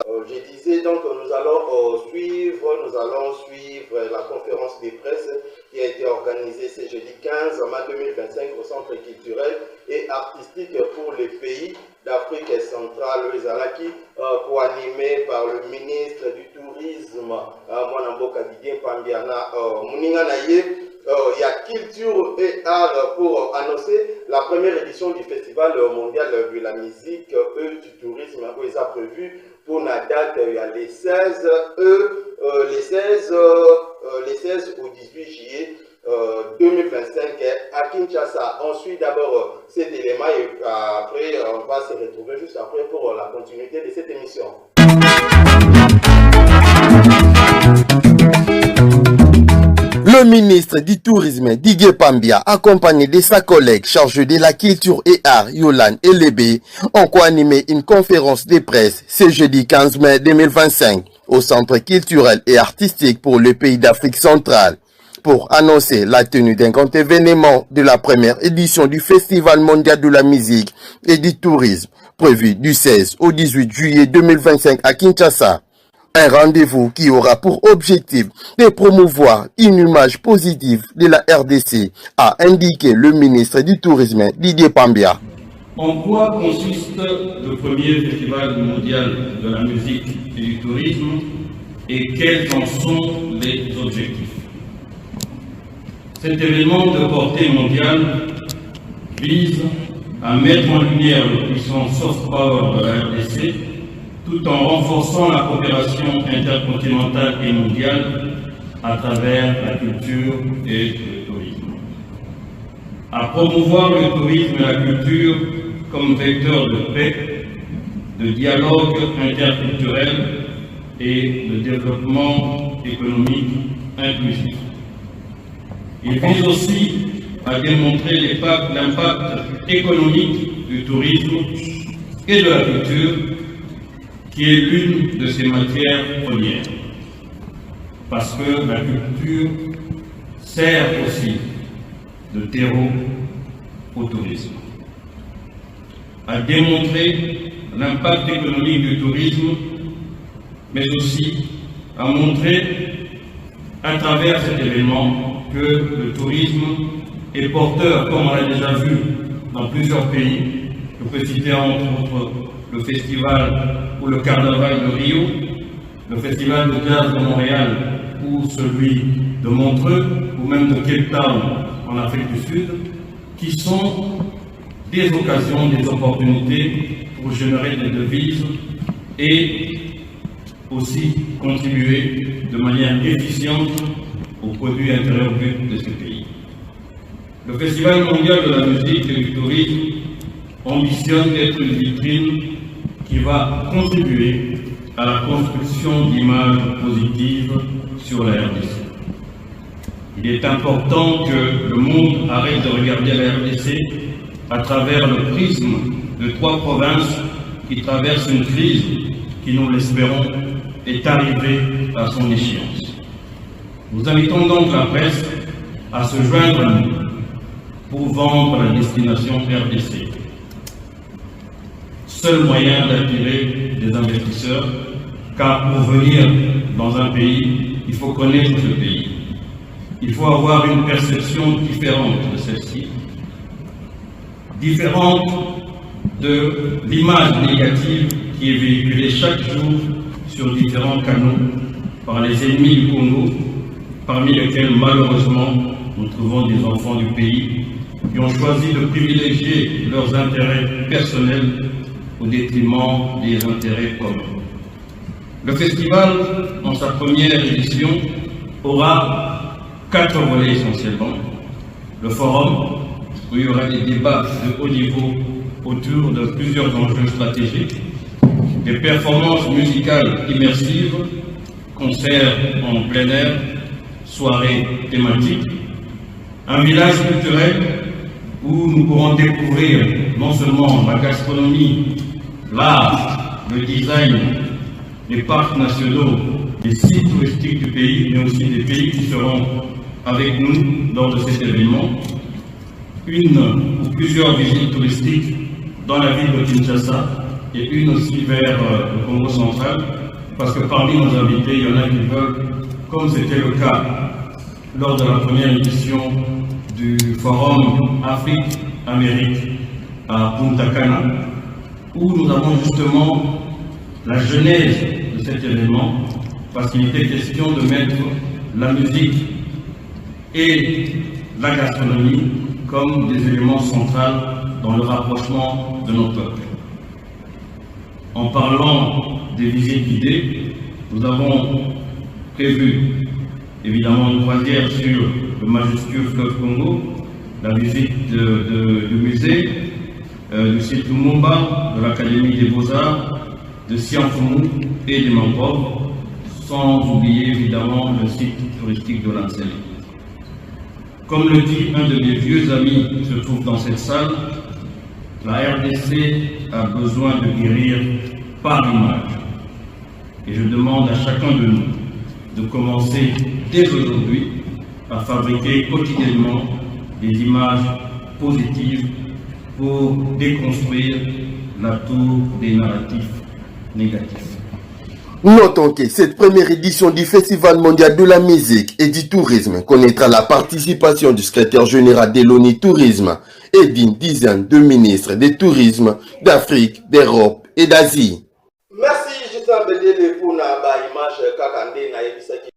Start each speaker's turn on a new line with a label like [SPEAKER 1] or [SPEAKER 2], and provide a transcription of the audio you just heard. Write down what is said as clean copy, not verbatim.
[SPEAKER 1] Je disais donc que nous allons suivre la conférence de presse qui a été organisée ce jeudi 15 mai 2025 au Centre culturel et artistique pour les pays d'Afrique centrale, Ezalaki, co-animé par le ministre du Tourisme, Mwanamboka Didier Pambiana Muninganaye. Il y a culture et art pour annoncer la première édition du Festival mondial de la musique et du tourisme où il a prévu pour la date, il y a les 16 au 18 juillet 2025 à Kinshasa. On suit d'abord cet élément et après on va se retrouver juste après pour la continuité de cette émission.
[SPEAKER 2] Le ministre du Tourisme, Didier Pambia, accompagné de sa collègue chargée de la culture et art, Yolan Elebe, ont co-animé une conférence de presse ce jeudi 15 mai 2025 au Centre culturel et artistique pour le pays d'Afrique centrale pour annoncer la tenue d'un grand événement de la première édition du Festival mondial de la musique et du tourisme prévu du 16 au 18 juillet 2025 à Kinshasa. Un rendez-vous qui aura pour objectif de promouvoir une image positive de la RDC, a indiqué le ministre du Tourisme, Didier Pambia.
[SPEAKER 3] En quoi consiste le premier festival mondial de la musique et du tourisme et quels en sont les objectifs? Cet événement de portée mondiale vise à mettre en lumière le puissant soft power de la RDC tout en renforçant la coopération intercontinentale et mondiale à travers la culture et le tourisme. À promouvoir le tourisme et la culture comme vecteur de paix, de dialogue interculturel et de développement économique inclusif. Il vise aussi à démontrer l'impact économique du tourisme et de la culture, qui est l'une de ces matières premières. Parce que la culture sert aussi de terreau au tourisme. À démontrer l'impact économique du tourisme, mais aussi à montrer à travers cet événement que le tourisme est porteur, comme on l'a déjà vu dans plusieurs pays. Je peux citer entre autres le festival ou le carnaval de Rio, le festival de jazz de Montréal ou celui de Montreux ou même de Cape Town en Afrique du Sud, qui sont des occasions, des opportunités pour générer des devises et aussi contribuer de manière efficiente au produit intérieur brut de ces pays. Le Festival mondial de la musique et du tourisme ambitionne d'être une vitrine qui va contribuer à la construction d'images positives sur la RDC. Il est important que le monde arrête de regarder la RDC à travers le prisme de 3 provinces qui traversent une crise qui, nous l'espérons, est arrivée à son échéance. Nous invitons donc la presse à se joindre à nous pour vendre la destination RDC. Seul moyen d'attirer des investisseurs, car pour venir dans un pays, il faut connaître ce pays. Il faut avoir une perception différente de celle-ci, différente de l'image négative qui est véhiculée chaque jour sur différents canaux par les ennemis du Congo, parmi lesquels malheureusement nous trouvons des enfants du pays qui ont choisi de privilégier leurs intérêts personnels au détriment des intérêts communs. Le festival, en sa première édition, aura 4 volets essentiellement. Le forum, où il y aura des débats de haut niveau autour de plusieurs enjeux stratégiques, des performances musicales immersives, concerts en plein air, soirées thématiques, un village culturel où nous pourrons découvrir non seulement la gastronomie, l'art, le design, les parcs nationaux, les sites touristiques du pays, mais aussi des pays qui seront avec nous lors de cet événement, une ou plusieurs visites touristiques dans la ville de Kinshasa, et une aussi vers le Congo central, parce que parmi nos invités, il y en a qui veulent, comme c'était le cas lors de la première édition du Forum Afrique-Amérique à Punta Cana, où nous avons justement la genèse de cet événement, parce qu'il était question de mettre la musique et la gastronomie comme des éléments centraux dans le rapprochement de nos peuples. En parlant des visites guidées, nous avons prévu évidemment une croisière sur le majestueux fleuve Congo, la visite du musée, du site Lumumba, de l'Académie des Beaux-Arts, de Sianfumou et des Mampov, sans oublier évidemment le site touristique de l'Ancel. Comme le dit un de mes vieux amis qui se trouve dans cette salle, la RDC a besoin de guérir par l'image. Et je demande à chacun de nous de commencer dès aujourd'hui à fabriquer quotidiennement des images positives pour déconstruire la tour des narratifs négatifs.
[SPEAKER 2] Notons que cette première édition du Festival mondial de la musique et du tourisme connaîtra la participation du secrétaire général de l'ONU Tourisme et d'une dizaine de ministres du tourisme d'Afrique, d'Europe et d'Asie.
[SPEAKER 1] Merci Justin Bedele pour la image kakande na